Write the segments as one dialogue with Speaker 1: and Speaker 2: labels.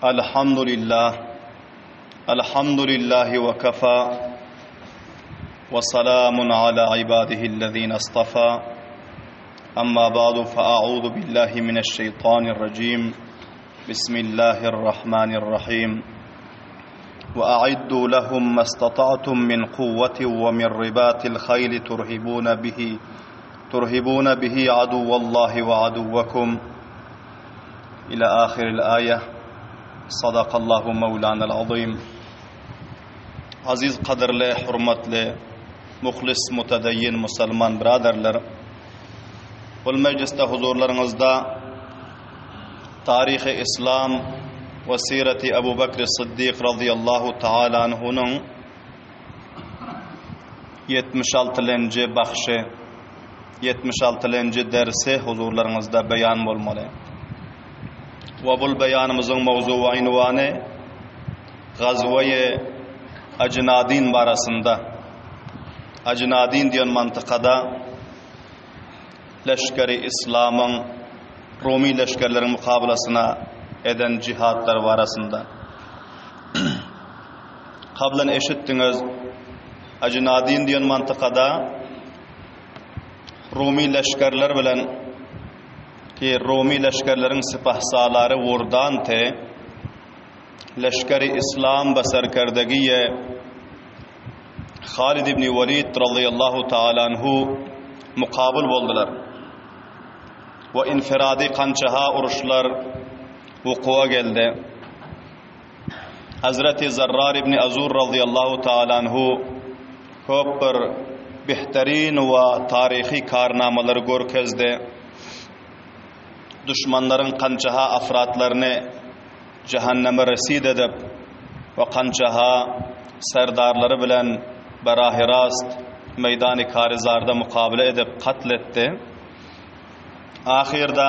Speaker 1: अल्हम्दुलिल्लाह वकफ़ा वसलामुन अला इबादिहिल्लज़ीना इस्तफ़ा अम्मा बादु फ़अऊज़ु बिल्लाहि मिनश शैतानिर रजीम बिस्मिल्लाहिर रहमानिर रहीम वअइद्दू लहुम मस्ततअतुम मिन क़ुव्वतिन व मिन रिबातिल ख़ैल तुरहिबून बिही अदुव्वल्लाहि व अदुव्वकुम इला आखिरिल आयह सदक़ल्लाहु मौलानल अज़ीम। अज़ीज़ क़दरले हुर्मतले मुख़लिस मुतदय्यिन मुसलमान बिरादरलर बुल मजलिसदा हुज़ूरलारिंगिज़दा तारीख़ इस्लाम व सीरत अबू बकर सिद्दीक़ रज़ियल्लाहु तआला अन्हुनुं 76 बख्शे 76 derse हुज़ूरलारिंगिज़दा बयान बोलमले वबुल बयानimiziň mawzu we ünwany Gazwa-y Ajnadin barasında. Ajnadin diýen mantykada leşkeri İslamyň Romi leşkerleri mukabilasyna eden cihatlar barasında. Kablan eşitdiňiz, Ajnadin diýen mantykada Romi leşkerler bilen ki Romi leşkerlerin sipahsalary wurdan te leşkeri İslam basarkardagiye Halid ibn Walid radıyallahu ta'ala anhu muqabil boldular. Ve infiradi qançaha uruşlar wuquğa geldi. Hazreti Zarrar ibn Azur radıyallahu ta'ala anhu köp bir behterin ve tarihi karnamalar görkezdi. Düşmanların qançaha afratlaryny cehenneme resid edip ve qançaha serdarları bilen barahi rast meydani karizarda mukabele edip katletti. Ahirda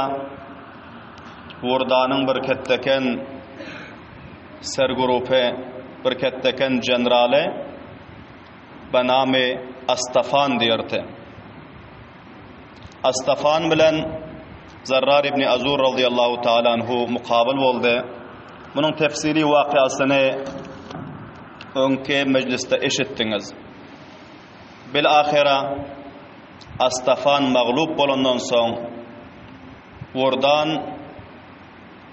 Speaker 1: wurdanyň bir ketteken sergurupe bir ketteken generale baname Astafan diýerdi. Astafan bilen Zarrar ibn Azur radıyallahu ta'ala anhu muqabil boldy. Bunun tefsiri waqiasyny öňki mejlisde eşitdiňiz. Bil ahira Astafan maglup bolandan soň wurdan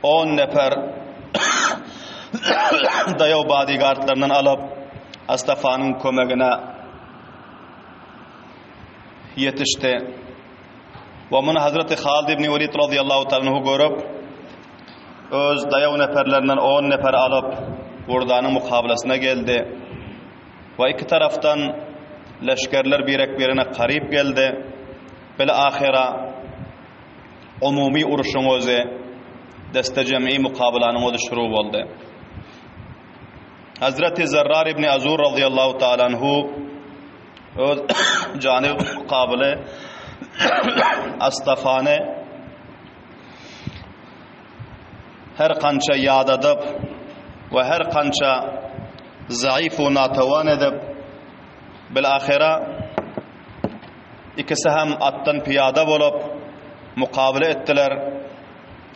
Speaker 1: 10 nefer daýaw bodyguardlaryndan alyp Astafanyň kömegine yetişdi. Ve bunu Hazreti Halid ibn Walid radıyallahu ta'ala görüp öz dayaw neferlerinden 10 nefer alıp wurdanyň mukabilasına geldi. Ve iki taraftan leşkerler birek-birine qarip geldi. Bel ahira umumi uruşyň özi deste jem'i mukabilanyň özi şuru boldy. Hazreti Zarrar ibn Azur radıyallahu ta'ala anhu öz janyb mukabile Astafany her kança yad edip ve her kança zayıf ve natavan edip bil ahira ikisi hem attan piyada bolup mukabele ettiler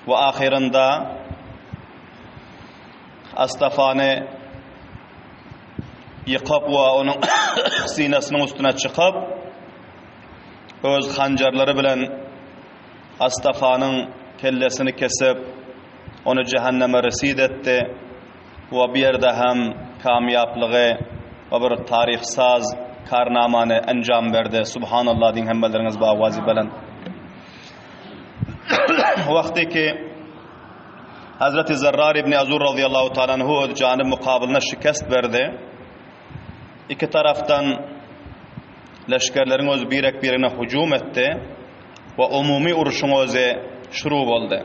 Speaker 1: ve ahirinde Astafany yıkıp ve onun sinesinin üstüne çıkıp öz hancarları bilen Astafanyň kellesini kesip onu cehenneme resid etdi ve bir yerde hem kamyaplygy ve bir tarihsaz karnamany anjam berdi. Subhanallah diň hemmeleriniz bu awazy bilen. Wagty ki Hazreti Zarrar ibn Azur radıyallahu ta'ala anhu öz janyb mukabiline şikast berdi. İki taraftan leşkerlerin öz birek-birine hücum etdi ve umumi uruşun özü şuru boldy.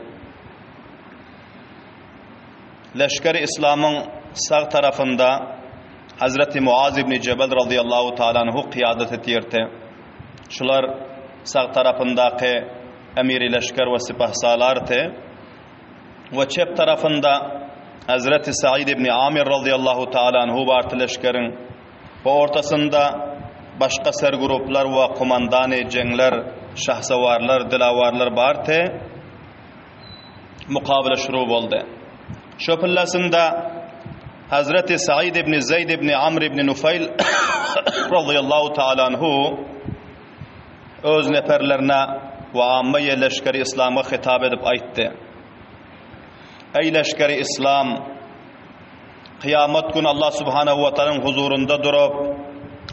Speaker 1: Leşker-i İslam'ın sağ tarafında Hazreti Muaz ibn Cebel radıyallahu ta'ala anhu kıyadet etýärdi. Şular sağ tarafındaki emiri leşker ve sipahsalardy. Ve çep tarafında Hazreti Sa'id ibn Amir radıyallahu ta'ala anhu barty leşkerin ve ortasında başka sergruplar ve komandany jengler, şahsawarlar, dilawarlar barty. Mukabele şuru boldy. Şu pillasında Hazreti Sa'id ibn Zeyd ibn Amr ibn Nufayl radıyallahu ta'ala anhu öz neferlerine ve amme leşkeri İslam'a hitap edip aytdı. Ey leşkeri İslam, kıyamet günü Allah subhanahu ve ta'ala'nın huzurunda durup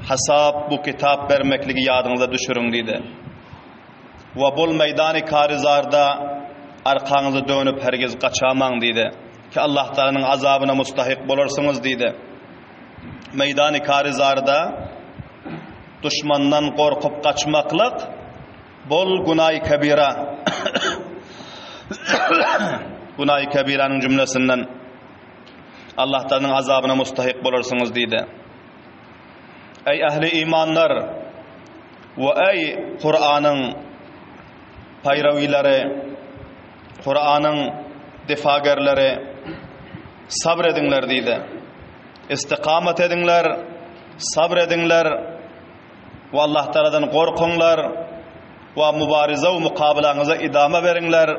Speaker 1: hesap bu kitap vermekligi yadınıza düşürün dedi. Ve bul meydan-ı karizarda arkanızı dönüp herkes kaçamang dedi. Ki Allah Teala'nın azabına mustahik bulursunuz dedi. Meydan-ı karizarda düşmandan korkup kaçmaklık bol günah-ı kebira. Günah-ı kebiranın cümlesinden Allah Teala'nın azabına mustahik bulursunuz dedi. Ey ehli imanlar ve ey Kur'an'ın payravileri, Kur'an'ın difagerleri, sabredinler dedi. İstikamet edinler, sabredinler ve Allah Teala'dan korkunlar ve mübarize ve mukabelanıza idame verinler.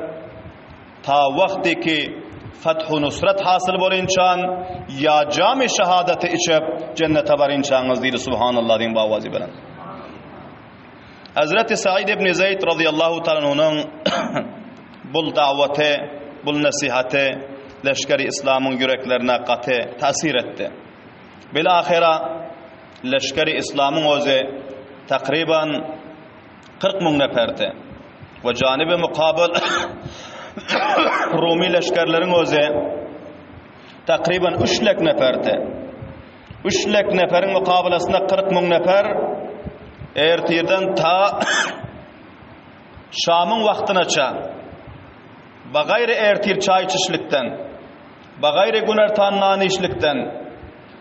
Speaker 1: Ta vakti ki Fethu Nusret hasıl bolinçan ya cami şehadeti içip cennete varinçanız dedi. Subhanallah din bavazi bilen. Hazreti Sa'id ibn Zeyd radıyallahu ta'ala'nın bul davete, bul nasihate leşkeri İslam'ın yüreklerine katı tasir etti. Bilahira leşkeri İslam'ın özü takriben 40 bin neferdi. Ve canibi mukabil Rumi leşkerlerin özü takriben 3 lek neferdi. 3 lek neferin mukabilasında 40 bin nefer ertirden ta Şam'ın vaktinaça bagayri ertir çay içişlikten bagayri güner tannani işlikten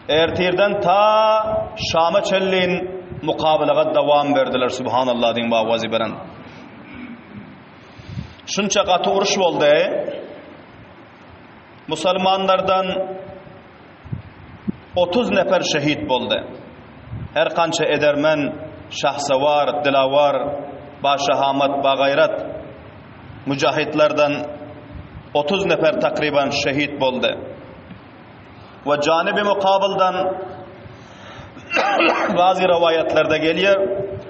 Speaker 1: ertirden ta Şam'a çelliğin mukabilaga devam verdiler. Subhanallah din bavazi beren. Şunça katı uruş oldu. Musulmanlardan 30 nefer şehit oldu. Her kança edermen, şahsavar, dilavar, başahamat, bagayrat mücahitlerden 30 nefer takriben şehit oldu. Ve canibi mukabilden bazı rivayetlerde geliyor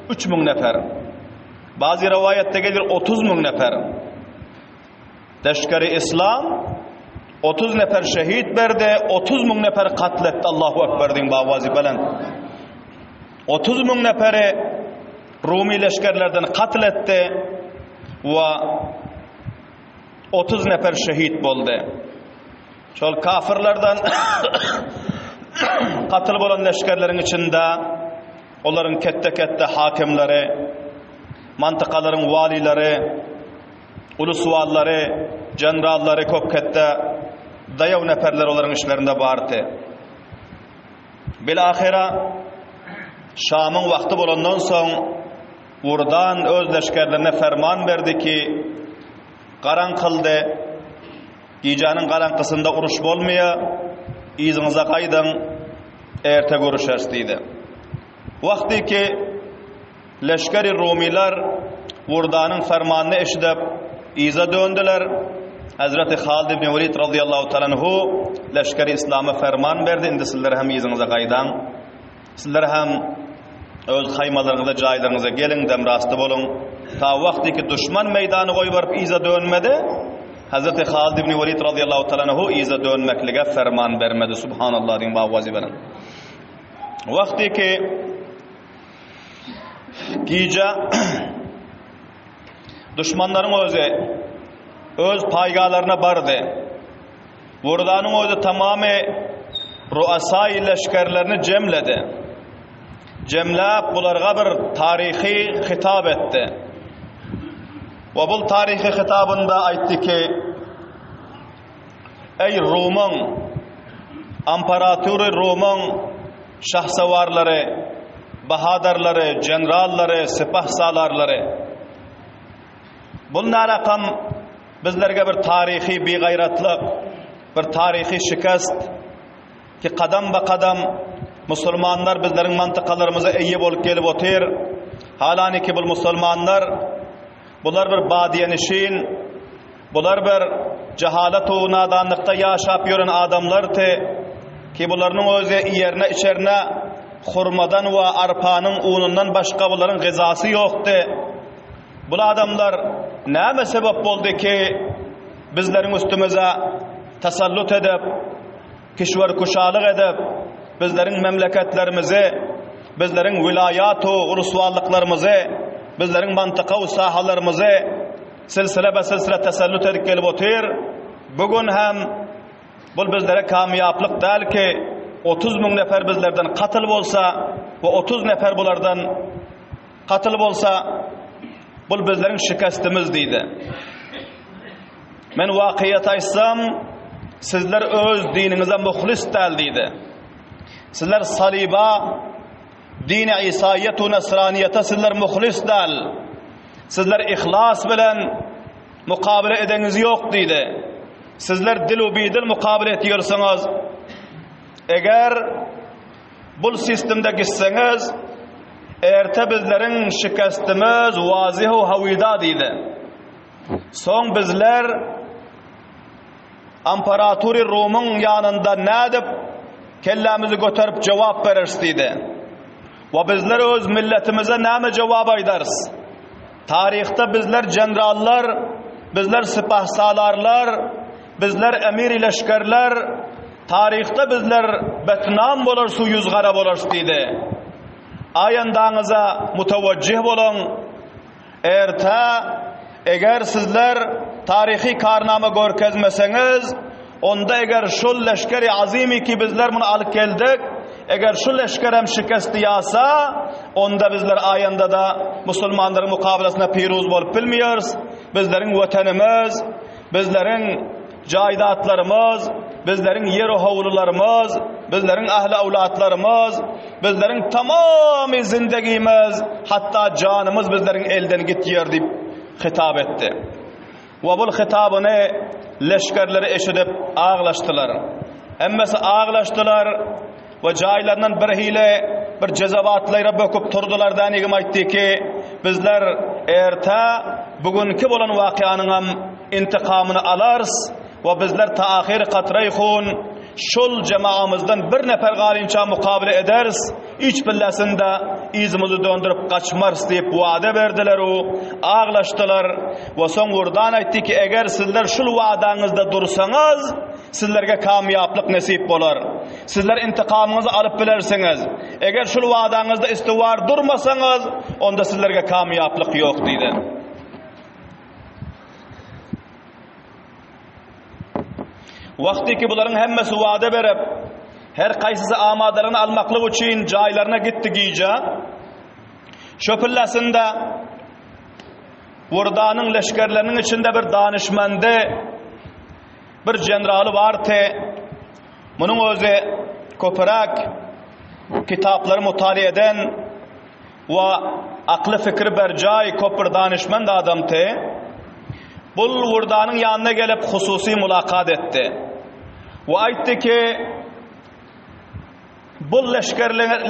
Speaker 1: 3000 nefer. Bazı rivayette gelir 30.000 nefer. Leşkeri İslam 30 nefer şehit verdi, 30.000 nefer katletti. Allahu Ekber din bavazi belen. 30.000 neferi Rumi leşkerlerden katletti ve 30 nefer şehit oldu. Şol kafirlerden katıl olan leşkerlerin içinde onların kette hakimleri, mantıkaların valileri, ulusvalları, generalları köpkette dayav neferler onların işlerinde vardı. Bilahira Şam'ın vakti bolandan son buradan öz leşkerlerine ferman verdi ki qaran kıldı, giycanın qarankısında uruş bolmaya, izinize kaydın, erte görüşers deydi. Vakti ki leşkeri Rumiler Vurdanın fermanını eşidip iza döndüler. Hazreti Halid ibn Velid radıyallahu ta'ala anhu leşkeri İslam'a ferman verdi. Indi sizler hem izinize kaydan. Sizler hem öz haymalarınıza, caylarınıza gelin, demrastı bolun. Ta vakti ki düşman meydanı koy varıp iza dönmedi. Hazreti Halid ibn Velid radıyallahu ta'ala anhu iza dönmeklige ferman vermedi. Subhanallah din bavazi beren. Vakti ki Gica düşmanların öz paygalarına bardı. Vurdanın özü tamamı ruasai leşkerlerini cemledi. Cemlap bularga bir tarihi hitap etti. Ve bu tarihi hitabında aytti ki ey Rum'un İmparatoru Rum'un şahsavarları, bahadarları, generalları, sipah salarları. Bunlar rakam bizlerge bir tarihi bir gayratlık, bir tarihi şikast ki kadam ba kadam Müslümanlar bizlerin mantıkalarımıza eyyib olup gelip otur. Halani ki bu Müslümanlar bunlar bir badiyenişin, bunlar bir cehalet o nadanlıkta yaşap yören adamlar te ki bularının özü yerine içerine hurmadan ve arpanın unundan başka bunların gızası yoktu. Bu adamlar näme sebep oldu ki bizlerin üstümüze tasallut edip kişiler kuşalık edip bizlerin memleketlerimizi, bizlerin vilayat o urusvallıklarımızı, bizlerin mantıka o sahalarımızı silsile be silsile tasallut edip gelip otur. Bugün hem bu bizlere kamyaplık değil ki 30 bin nefer bizlerden katıl olsa ve 30 nefer bulardan katıl olsa bu bizlerin şikastimiz deydi. Men vakiyet aysam sizler öz dininize muhlis del deydi. Sizler saliba dini İsa'yet ve Nesraniyete sizler muhlis del. Sizler ihlas bilen mukabele edeniz yok deydi. Sizler dil u bidil mukabele ediyorsunuz. Eğer bu sistemde gitseniz erte bizlerin şikastimiz vazihu havida deydi. Son bizler İmparatori Rum'un yanında ne deyip kellemizi götürüp cevap veririz deydi. Ve bizler öz milletimize ne cevap aydırız? Tarihte bizler generallar, bizler sipahsalarlar, bizler emir leşkerler, tarihte bizler betnam bolar su yüzgara bolar deydi. Ayandağınıza mutevajjih olun. Eğer sizler tarihi karnama görkezmeseniz, onda eğer şu leşkeri azimi ki bizler bunu alıp geldik, eğer şu leşkerem şikasti yasa, onda bizler ayanda da Müslümanların mukabelasına piruz bolup bilmiyoruz. Bizlerin vatanımız, bizlerin caidatlarımız, bizlerin yer-o havlularımız, bizlerin ahli avlatlarımız, bizlerin tamamı zindagimiz, hatta canımız bizlerin elden gittiyor deyip hitap etti. Ve bu hitabını leşkerleri eşidip ağlaştılar. Emmesi ağlaştılar ve cailarından biriyle bir cezavatlayra böküp turdular danigim aytti ki bizler bugünkü bolan vakianın intikamını alarız ve bizler ta ahir qatrayxun şol cemaamızdan bir nefer galinça mukabele ederiz. İç billesinde izimizi döndürüp kaçmarız deyip vaade verdiler o ağlaştılar ve son vurdan aytti ki eğer sizler şul vaadanızda dursanız sizlerge kamyaplık nasip bolar. Sizler intikamınızı alıp bilersiniz. Eğer şul vaadanızda istivar durmasanız onda sizlerge kamyaplık yok deydi. Vakti ki bunların hemmesi vaade verip her kaysısı amadarını almaklık için caylarına gitti giyce şöpüllesinde vurdanın leşkerlerinin içinde bir danışmandı, bir generalı vardı. Bunun özü köpürek kitapları mutali eden ve aklı fikri bercay köpür danışman da adamdı. Bu vurdanın yanına gelip hususi mulakat etti. Ve aytti ki bu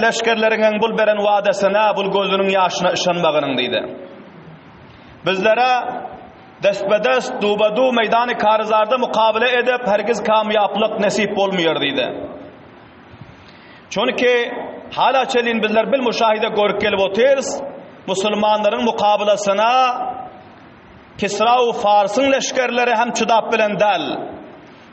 Speaker 1: leşkerlerinin bul beren vaadesine, bul gözünün yaşına ışanmağının deydi. Bizlere destbedest, dubadu meydanı karizarda mukabele edip herkes kamyaplık nasip olmuyor deydi. Çünkü hala çelin bizler bil müşahide görüp gelip oturuz. Müslümanların mukabelasına Kisra-u Fars'ın leşkerleri hem çıdap bilen del.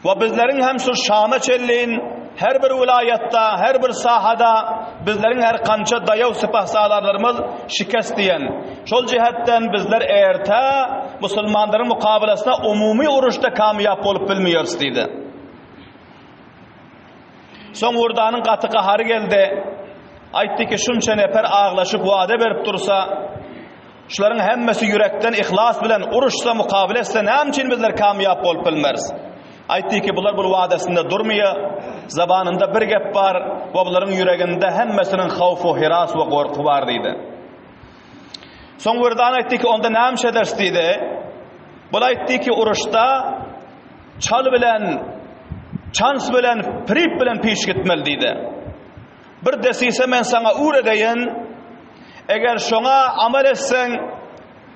Speaker 1: Ve bizlerin hem şu Şam'a çellin her bir vilayatta, her bir sahada bizlerin her kança dayav sipahsalarlarımız şikast diyen. Şol cihetten bizler Müslümanların mukabelasına umumi uruşta kamyap olup bilmiyoruz deydi. Son vurdanın katı kaharı geldi. Aytti ki şunça nefer ağlaşıp vaade verip dursa, şuların hemmesi yürekten ihlas bilen uruşsa mukabele etse ne için bizler kamyap olup bilmeriz? Aytti ki bunlar bu vaadesinde durmuyor. Zabanında bir gep var ve bunların yüreğinde hemmesinin havfu, hiras ve korku var deydi. Son vurdan aytti ki onda ne edersin deydi. Bu aytti ki uruşta çal bilen, çans bilen, prip bilen piş gitmeli deydi. Bir desise men sana uğradeyin, eğer şuna amel etsen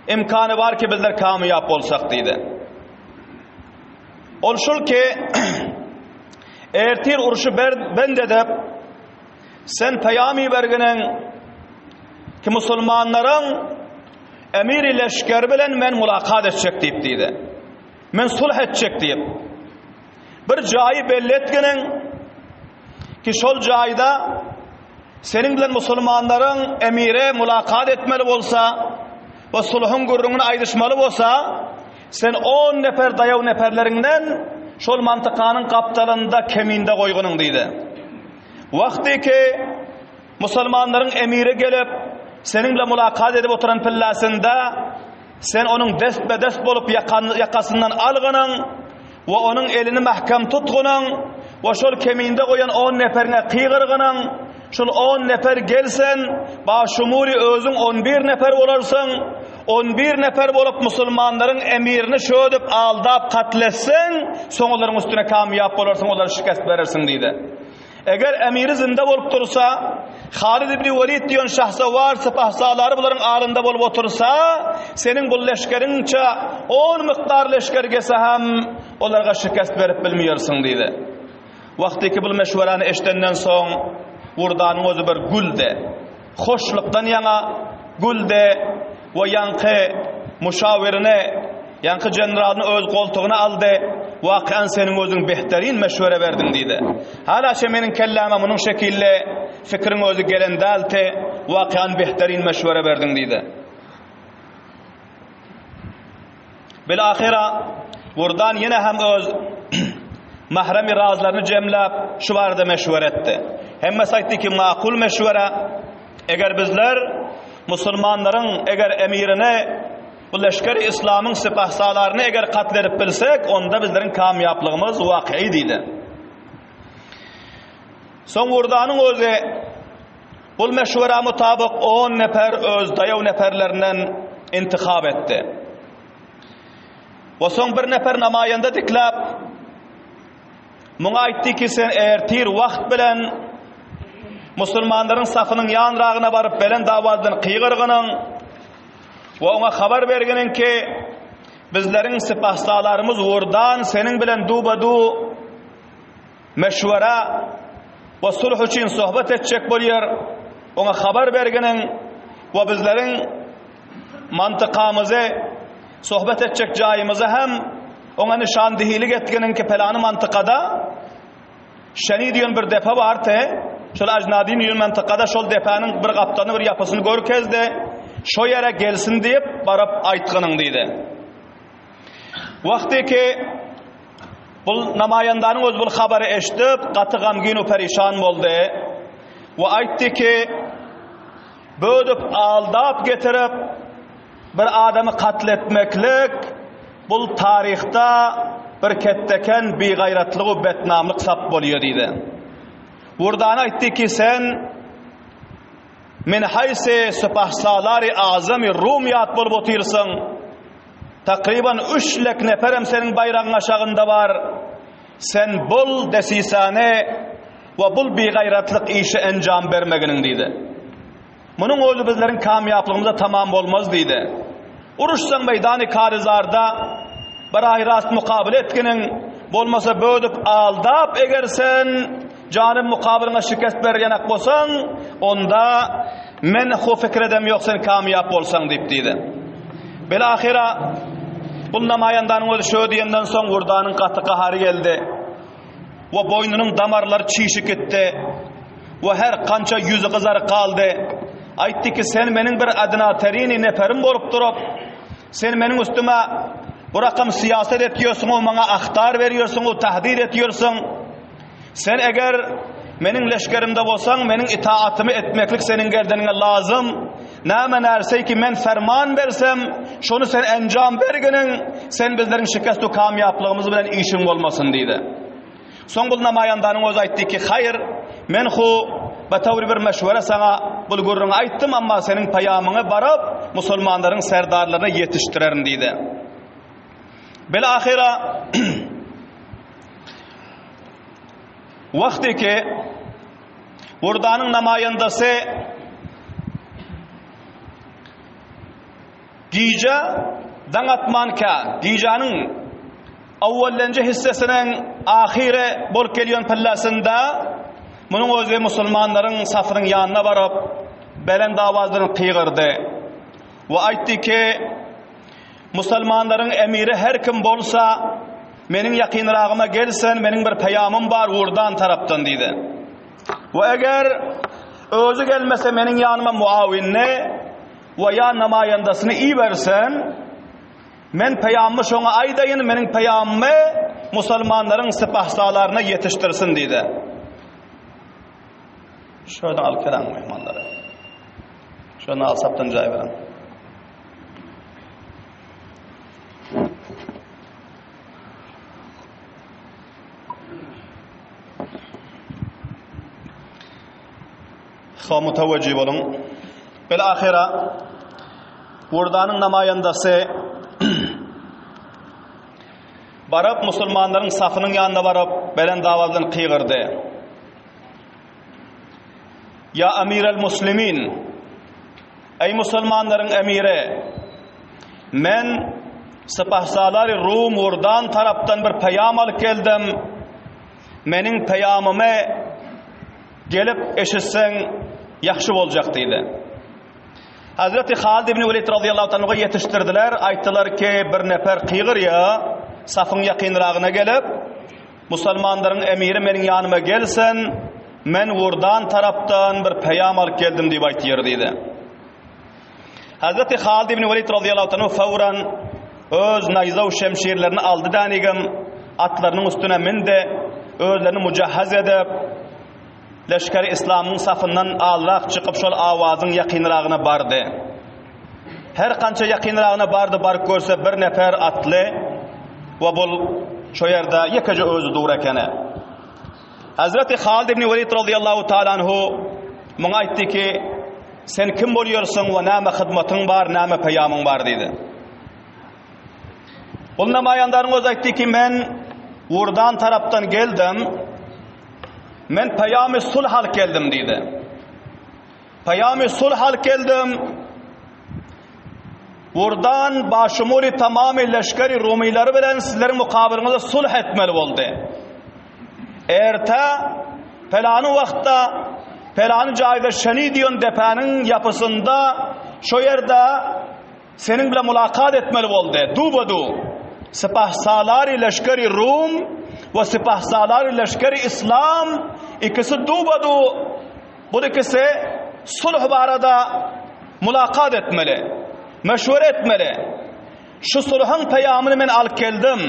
Speaker 1: imkanı var ki bizler kamyap olsak deydi. Ol şol ki ertir uruşu ben dedip sen peyami bergenen ki musulmanların emiri leşker bilen men mulakat edecek deyip deydi. Men sulh edecek deyip. Bir cayı belli etgenen ki şol cayda senin bilen musulmanların emire mulakat etmeli olsa ve sulhun gurrunu aydışmalı olsa sen 10 nefer dayav neferlerinden şol mantıkanın kaptalında keminde koygunun deydi. Vakti ki musulmanların emiri gelip seninle mulakat edip oturan pillasında sen onun dest be dest bolup yakasından algının ve onun elini mahkam tutgunun ve şol keminde koyan 10 neferine kıygırgının şol 10 nefer gelsen başumuri özün 11 nefer olarsın 11 nefer bolup musulmanların emirini şödüp aldap katletsen soňularyň üstüne kamyap bolarsın olar şikast verirsin deydi. Eger emiri zinde bolup dursa Halid ibn Velid diýen şahsavar sepahsalary bularyň alynda bolup otursa senin bu leşkeriňçe 10 miqdar leşker gelse hem olarga şikast berip bilmeýärsiň diýdi. Wagtyky bu meşwerany eşdenden soň Wurdanyň özü bir gülde, hoşlukdan ýana gülde we ýanky müşawirine, ýanky generalyny öz goltuguna aldy. Waqian senin özüň behterin meşwere berdiň diýdi. Halaça meniň kelläme munyň şekilli fikriň özü gelendälte, waqian behterin meşwere berdiň diýdi. Bilahira Wurdan ýene hem öz mahremi razlaryny jemläp şu barada meşwere etdi. Hemmesi aýtdy ki makul meşwere eger bizler musulmanlaryň eger emirine bu leşker İslam'ın sepahsalarını eger katledip bilsek onda bizlerin kamyaplığımız waqi'i diýdi. Soň Wurdanyň özü bu meşwere mutabyk 10 nefer öz dayaw neferlerinden intihab etdi. Ve soň bir nefer namayanda diklap muňa aýtdy ki sen ertir wagt bilen musulmanlaryň safynyň ýanragyna baryp belen dawadan kıygırgynyň ve ona haber bergenen ki bizlerin sepahsalarımız Wurdan senin bilen dubadu meşwere ve sulh üçin sohbet etjek bolýar. Ona haber bergenen ve bizlerin mantıkamyzy sohbet etjek jaýymyzy hem ona nişandihilik etgenen ki pelany mantykada şeni diýen bir depa barty. Şol ajnadi diýen mantykada şol depanyň bir gaptany bir ýapysyny görkezdi. Şo yere gelsin deyip barıp aýtgynyň diýdi. Wagty ki bu namayandanyň öz bu habary eşdip gaty gamgin we perişan boldy we aýtdy ki bödüp aldap getirip bir adamy katletmeklik bu taryhda bir ketteken begaýratlyk we betnamlyk sap bolýar diýdi. Wurdan aýtdy ki sen min hayse sepahsalari azami Rumiyat bolup oturýarsyň. Takriban 3 lek neferem senin bayragyň aşagynda bar. Sen bul desisane we bul begaýratlyk işi enjam bermeginiň diýdi. Munyň özü bizleriň kamyaplygymyza tamam bolmaz diýdi. Uruşsaň meýdany karizarda bir aýrast mukabil etkeniň bolmasa bödüp aldap eger sen canım mukabiline şikast bergenek bolsaň onda men ho fikir edem ýok sen kamyap bolsaň diýip diýdi. Belahira bu namayandanyň özü şö diýenden soň Wurdanyň gaty gahary geldi. We boynunyň damarlary çiýişip gitdi. We her kança ýüzi gyzaryk kaldy. Aýtdy ki sen meniň bir adna terini neferim bolup durup sen meniň üstüme bu rakam siyaset etýärsiň, o maňa ahtar berýärsiň, o tahdid etýärsiň. Sen eger meniň leşkerimde bolsaň, meniň itaatimi etmeklik senin gerdenine lazım. Näme närsey ki men ferman bersem, şonu sen enjam bergeniň, sen bizleriň şikast we kamyaplygymyz bilen işiň bolmasyn diýdi. Soň bu namayandanyň özü aýtdy ki, "Hayır, men hu batawry bir meşwere sana bul gurrun aýtdym, amma senin payamyňy barap musulmanlaryň serdarlaryna ýetişdirerim" diýdi. Belahira wagty ki Wurdanyň namayandasy Gija Dangatmanka, Gijanyň awwallanji hissesinin ahire bolup gelýän pallasynda munyň özü musulmanlaryň safynyň ýanyna baryp belen dawazlaryny kıygyrdy we aýtdy ki musulmanlaryň emiri her kim bolsa meniň ýakynragyma gelsen, meniň bir peýamym bar urdan tarapdan diýdi. We eger özü gelmese meniň ýanyma muawinni we ýa namayandasyny iyi bersen, men peýammy şoňa aýdaýyn, meniň peýamymy musulmanlaryň sepahsalaryna ýetişdirsin diýdi. Şöyle al kelam mehmanlara. Şöyle al saptan joy berin. Ha mutawajjih bolun. Bil ahira Wurdanyň namayandasy barap musulmanlaryň safynyň ýanyna barap belen dawazdan kıygyrdy. Ya Amirel Muslimin, ey musulmanlaryň emiri, men sepahsalary Rum Wurdan tarapdan bir peýam alyp geldim. Meniň peýamymy gelip eşitseň ýaxşy boljak diýdi. Hazreti Halid ibn Velid radıyallahu anhu'ya yetiştirdiler. Ayttılar ki bir nefer kıygır ya safın yakınrağına gelip musulmanların emiri menin yanıma gelsen men Wurdan taraptan bir peýam alyp geldim diýip aýtýar diýdi. Hazreti Halid ibn Velid radıyallahu anhu fawran öz nayza we şemşirlerini aldy danigim atlarynyň üstüne mindi, özlerini mujahhaz edip leşkeri İslam'ın safından allaq çıkıp şol awazın yakınrağına bardı. Her kança yakınrağına bardı bar görse bir nefer atlı ve bul şo ýerde ýekeje özü dur ekene. Hazreti Halid ibn Velid radıyallahu ta'ala anhu muňa aýtdy ki sen kim bolýarsyň we näme hyzmatyň bar, näme peýamyň bar diýdi. Bul namayandaryň öz aýtdy ki men Wurdan tarapdan geldim. Men peýamy sulh alyp geldim diýdi. Peýamy sulh alyp geldim. Wurdan başumuli tamamy leşkeri Rumiýlary bilen sizleriň mukabiliňizde sulh etmeli boldy. Erte pelany wagtda pelany jaýda şeni diýen depanyň ýapysynda şo ýerde seniň bilen mulakat etmeli boldy. Dubadu sepahsalary leşkeri Rum ve sepahsalary leşkeri İslam ikisi dubadu bu ikisi sulh barada mulakat etmeli, meşwere etmeli. Şu sulhyň peýamyny men alyp geldim.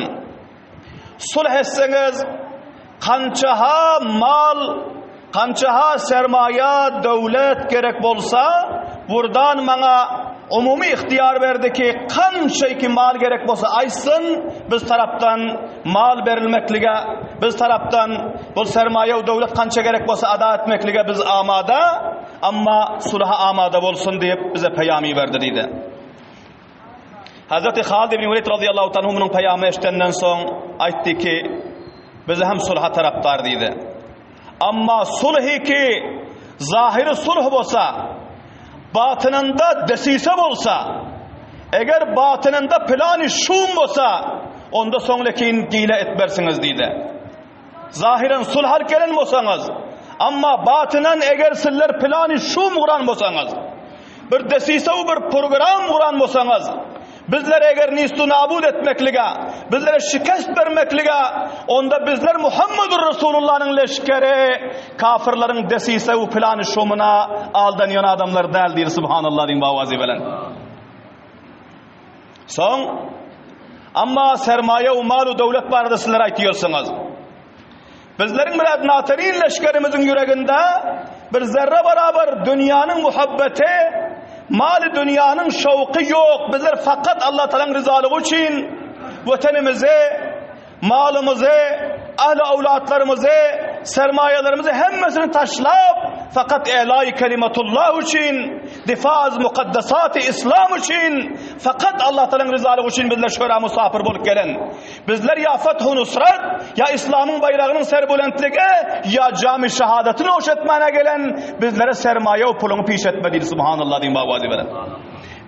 Speaker 1: Sulh etseňiz kançaha mal, kançaha sermaýa, döwlet gerek bolsa, Wurdan maňa umumy ihtiýar berdi ki kançaky mal gerek bolsa aýsyn, biz tarapdan mal berilmeklige, biz tarapdan bol sermaýe we döwlet kança gerek bolsa ada etmeklige biz amada, amma sulha amada bolsun diýip bize peýamy berdi diýdi. Hazreti Halid ibn Velid radıyallahu anhu munyň peýamy eşitenden soň aýtdy ki biz hem sulha tarapdar diýdi. Amma sulhy ki zahiri sulh bolsa, batınında desise bolsa, eger batınında plani şum bolsa, onda soňlekin gile etbersiňiz diýdi. Zahiren sulh alyp gelen bolsaňyz, amma batynan eger sizler plani şum guran bolsaňyz, bir desise we bir program guran bolsaňyz, bizler eger nistu nabud etmeklige, bizlere şikast bermeklige, onda bizler Muhammedur Resulullah'ın leşkeri kafirlerin desise ve planı şomuna aldanyan adamlar däldir. Subhanallah din bawazi bilen. Son amma sermaye ve mal ve döwlet barada sizler aýtýarsyňyz. Bizlerin bir adnaterin leşkerimizin yüreginde bir zerre beraber dünyanın muhabbeti, mali dünyanın şevki yok. Bizler fakat Allah Teala'nın rızalığı için vatanımızı, malımızı, ahli avlatlarımızı, sermayelerimizi hemmesini taşlap fakat elâ-i kelimetullah için, difaz mukaddesat-ı İslam için, fakat Allah Teala'nın rızalığı için bizler şöyle musafir bolup gelen. Bizler ya Fethu Nusrat, ya İslam'ın bayrağının serbulentliği, ya cami şehadetini hoş etmene gelen bizlere sermaye o pulunu piş etmediğini subhanallah diyeyim babazi veren.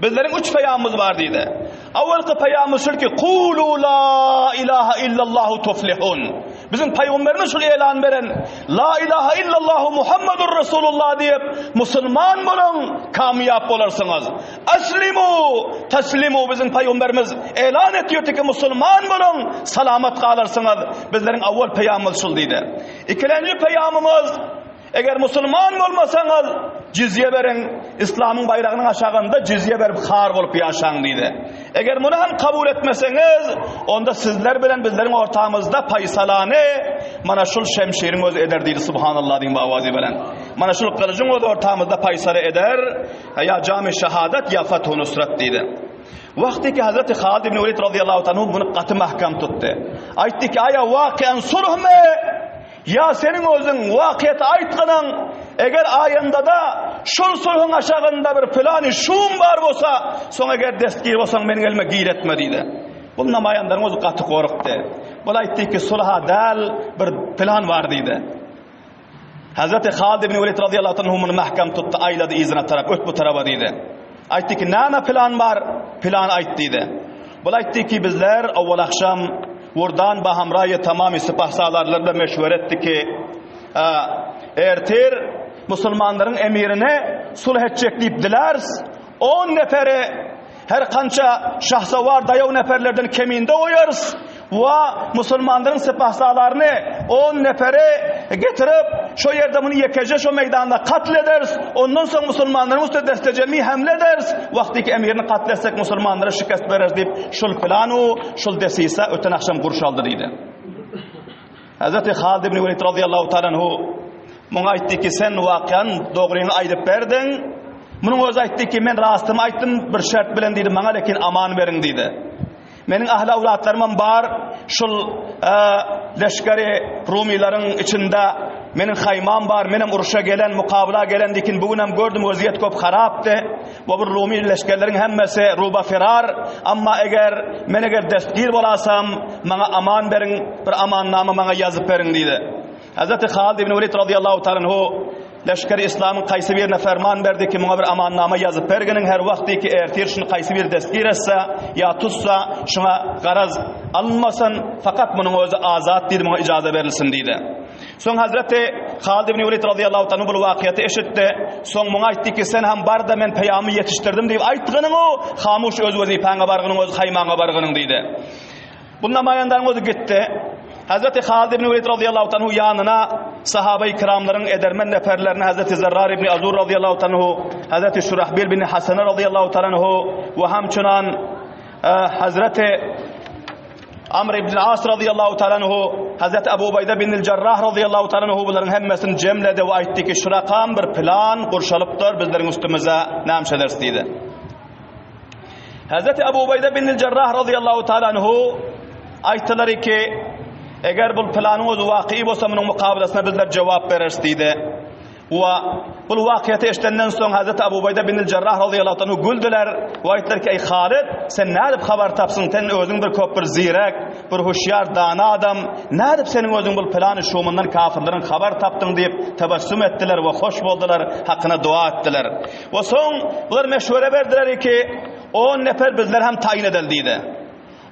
Speaker 1: Bizlerin 3 peyamımız var deydi. Avvalki peyamımız şu ki Kulu la ilahe illallahu tuflihun. Bizim peygamberimiz şu elan veren la ilahe illallahu Muhammedur Resulullah deyip Müslüman olun, kamyap olarsınız. Aslimu teslimu, bizim peygamberimiz elan ediyor ki Müslüman olun, salamat kalarsınız. Bizlerin avval peyamımız şu deydi. İkinci peyamımız, eğer Müslüman olmasanız cizye verin, İslam'ın bayrağının aşağında cizye verip har olup yaşayın deydi. Eğer bunu hem kabul etmeseniz, onda sizler bilen bizlerin ortamızda paysalane mana şul şemşirin öz eder deydi. Subhanallah deyin bu avazi bilen. Mana şul kılıcın öz ortamızda paysale eder, ya cami şehadet ya fethu nusrat deydi. Vakti ki Hazreti Halid ibn Velid radıyallahu anh bunu katı mahkam tuttu. Aytti ki aya vakiyen sulh me? Ya senin özün vakiyeti aytqının, eğer ayında da şul sulhun aşağında bir plani şum var bolsa, son eğer destgir bolsan menin elime giyir etme deydi. Bununla mayanların özü katı koruktu. Bula aytti ki sulha dal bir plan var deydi. Hazreti Halid ibn Velid radıyallahu anh bunu mahkam tuttu, ayladı izine taraf, öt bu tarafa deydi. Aytti ki nana plan var? Plan ayt deydi. Bula aytti ki bizler avval akşam Vurdan bahamrayı tamamı sipahsalarlarla meşvur etti ki ertir Müslümanların emirine sulh edecek deyip dilers 10 nefere her kança şahsa var dayav neferlerden keminde oyarız ve Müslümanların sipahsalarını 10 nefere getirip şu yerde bunu yekece şu meydanda katlederiz. Ondan sonra Müslümanların üstü destecemi hamle ederiz. Vaktiki emirini katletsek Müslümanlara şikayet veririz deyip şul planu, şul desiyse öten akşam kurşaldı deydi. Hazreti Halid ibn Velid radıyallahu ta'ala anhu bana aytti ki sen vakiyan doğruyunu aydıp verdin. Bunun özü aytti ki men rastımı ayttım bir şart bilen deydi bana lekin aman verin deydi. Menin ahli avlatlarımın var şul leşkari Rumilerin içinde menin haymam var, menin uruşa gelen, mukabla gelen dikin bugün hem gördüm vaziyet kop haraptı. Bu bir Rumi leşkerlerin hemmesi ruba firar. Ama eğer destgir bolasam bana aman verin, bir amannamı bana yazıp verin deydi. Hazreti Halid ibn Velid radıyallahu ta'ala anhu leşkeri İslam'ın qaysı birine ferman verdi ki bana bir amannama yazıp verginin her vakti ki ertir şunu qaysı bir destgir etse ya tutsa şuna garaz alınmasın fakat bunun özü azat deydi bana icazı verilsin deydi. Son Hazreti Halid ibn Velid radıyallahu ta'ala bu vakiyeti eşitti. Son bana aytti ki sen hem bar da men peyamı yetiştirdim deyip aytgının o hamuş öz vazifana bargının öz haymana bargının deydi. Bununla mayandan özü gitti. Hazreti Halid ibn Velid radıyallahu anhu yanına sahabe-i kiramların edermen neferlerine Hazreti Zerrar ibn Azur radıyallahu anhu, Hazreti Şurahbil bin Hasan radıyallahu anhu ve hamçunan Hazreti Amr ibn As radıyallahu anhu, Hazreti Ebu Ubeyde bin Cerrah radıyallahu anhu bunların hemmesini cemledi ve aytti ki şu rakam bir plan kurşalıptır bizlerin üstümüze namşeders deydi. Hazreti Ebu Ubeyde bin Cerrah radıyallahu anhu ayttılar ki eğer bu planımız vakî olsa bunun mukabilesine bizler cevap veririz deydi. Ve bu vakiyeti eşittenden sonra Hazreti Ebu Ubeyde bin Cerrah radıyallahu anhu güldüler ve ayttılar ki ey Halid sen ne edip haber tapsın, senin özün bir köp bir zirek, bir hoşyar dana adam, ne edip senin özün bu planı şumundan kafirlerin haber taptın deyip tebessüm ettiler ve hoş buldular, hakkına dua ettiler. Ve son bunlar meşvere verdiler ki 10 nefer bizler hem tayin edildiydi.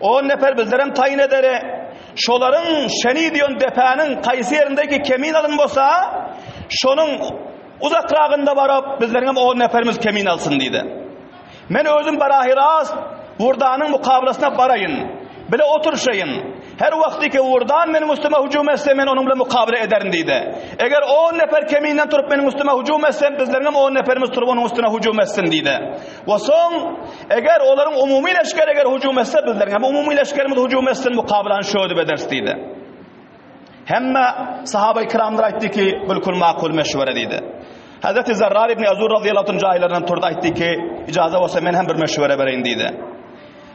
Speaker 1: 10 nefer bizler hem tayin edere şoların şeni diyon depenin kaysi yerindeki kemin alın bolsa şonun uzakrağında varıp bizlerin hem 10 neferimiz kemin alsın deydi. Men özüm barahi rast vurdanın mukabelasına barayın. Bile oturşayın. Her vakti ki vurdan benim üstüme hücum etse men onunla mukabele ederim deydi. Eğer 10 nefer kemiğinden turup benim üstüme hücum etsem bizlerin hem 10 neferimiz turup onun üstüne hücum etsin deydi. Ve son eğer onların umumi leşker eğer hücum etse bizlerin hem umumi leşkerimiz hücum etsin mukabelanı şöyle beders deydi. Hemme sahabe-i kiramlar aytti ki bilkul makul meşvere deydi. Hazreti Zerrar ibn Azur radıyallahu anh cahillerden turda aytti ki icazı olsa men hem bir meşvere vereyim deydi.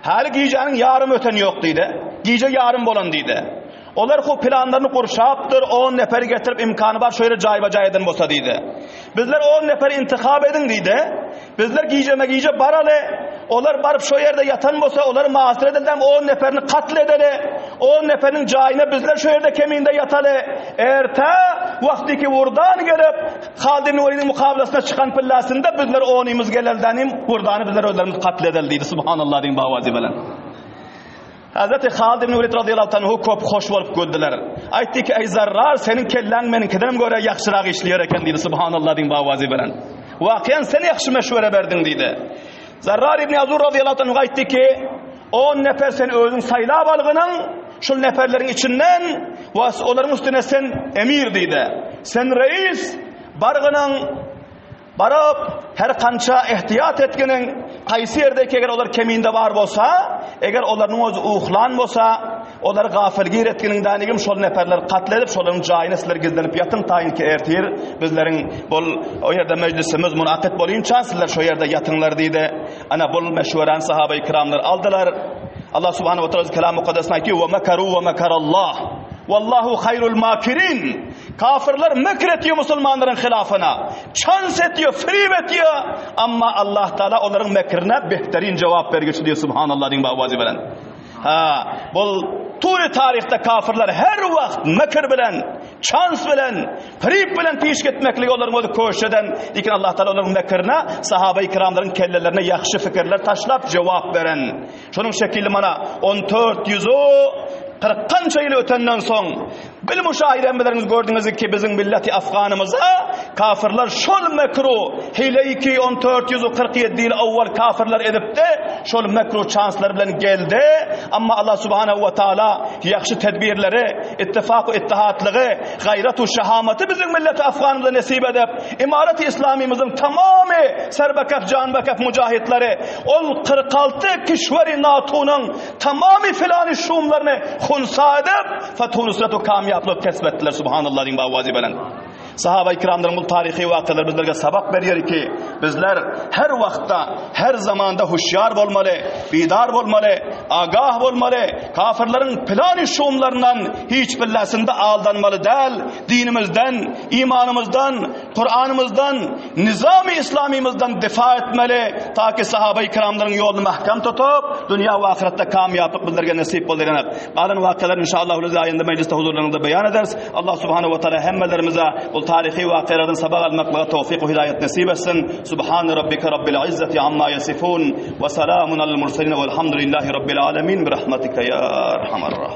Speaker 1: Hali giyeceğinin yarım öten yok deydi. Giyece yarım bolan deydi. Onlar ku planlarını kurşaptır 10 neferi getirip imkanı var şöyle cayba edin bolsa deydi. Bizler 10 neferi intikab edin deydi. Bizler giyece barale. Onlar barıp şu yerde yatan bolsa onları mahsur edelim 10 neferini katledele. 10 neferin cayine bizler şu yerde kemiğinde yatalı. Erte
Speaker 2: wagtiki wurdan gelip Halid ibn Velid'in mukabelasına çıkan pillasında bizler oğnimiz geleldanim wurdany bizler özlerimiz katledeldi. Subhanallah diýip bawazy bilen. Hazreti Halid ibn Velid radıyallahu anhu köp hoş bolup gördüler. Aýtdy ki, "Ey Zarrar, senin kelläň menikinden göre ýaxşyrak işleýär eken" diýdi. Subhanallah diýip bawazy bilen. Waqiýan sen ýaxşy meşwere berdiň diýdi. Zarrar ibn Azur radıyallahu anhu aýtdy ki, 10 nefer sen özüň saýlap algynyň, şol neferleriň içinden olaryň üstüne sen emir diýdi. Sen reis bargynyň barap her kança ihtiyat etkeniň qaýsy ýerdeki eger olar keminde bar bolsa, eger olaryň özü uhlan bolsa, olar gafilgir etkeniň danygym şol neferler katledip şolaryň jaýyna sizler gizlenip ýatyň taýin ki ertir bizleriň bol o ýerde mejlisimiz munaqit bolýança sizler şo ýerde ýatyňlar diýdi. Ana bol meşhuran sahabe-i kiramlar aldylar. Allah subhanahu wa taala kelam muqaddasna ki ve makaru ve makarallah vallahu hayrul makirin. Kafirler mekr ediyor musulmanların hilafına. Çans ediyor, firib ediyor. Ama Allah Teala onların mekrine behterin cevap vergisi diyor. Subhanallah din bawazy bilen. Bol turi tarihte kafirler her vakt mekr bilen, çans bilen, firib bilen piş etmeklik onların odu köşeden. Lekin Allah Teala onların mekrine sahabe-i kiramların kellelerine yaxşı fikirler taşlap cevap veren. Şunun şekilli mana 1440 kança yıl ötenden soň bil müşahidemleriniz gördüňiz ki bizim milleti Afganymyza kafirler şol mekru hile 1447 ýyl awwal kafirler edipde şol mekru çanslar bilen geldi. Amma Allah subhanahu wa taala ýaxşy tedbirleri, ittifaq we ittihatlygy, gaýrat we şahamaty bizim milleti Afganymyza nasip edip imaret-i islamimizin tamamy serbekaf canbekaf mujahitleri ol 46 kişweri natunyň tamamy filany şumlaryny hunsa edip Fethu Nusrat we kamyaplyk kesbetdiler. Subhanallah diýip bawazy bilen. Sahabe-i kiramlaryň bu tarihi wakalar bizlerge sabak berýär ki bizler her wagtda, her zamanda huşyar bolmaly, bidar bolmaly, agah bolmaly. Kafirleriň plany şumlaryndan hiç billasynda aldanmaly däl. Dinimizden, imanymyzdan, Kur'anymyzdan, nizam-ı islamimizden difa etmeli taaki sahabe-i kiramlaryň ýoluny mahkam tutup dünýä we ahiretde kamyaplyk bizlerge nasip bolýar. Galan wakalar inşallah aýynda mejlisde huzurlaryňda beýan ederiz. Allah subhanahu wa taala hemmelerimize bu tarihi wakalardan sabak almakla tawfik we hidayet nasip etsin. Subhan rabbika rabbil izzati amma yasifun ve selamun alel murselin velhamdülillahi rabbil alamin bi rahmatika ya erhamer rahim.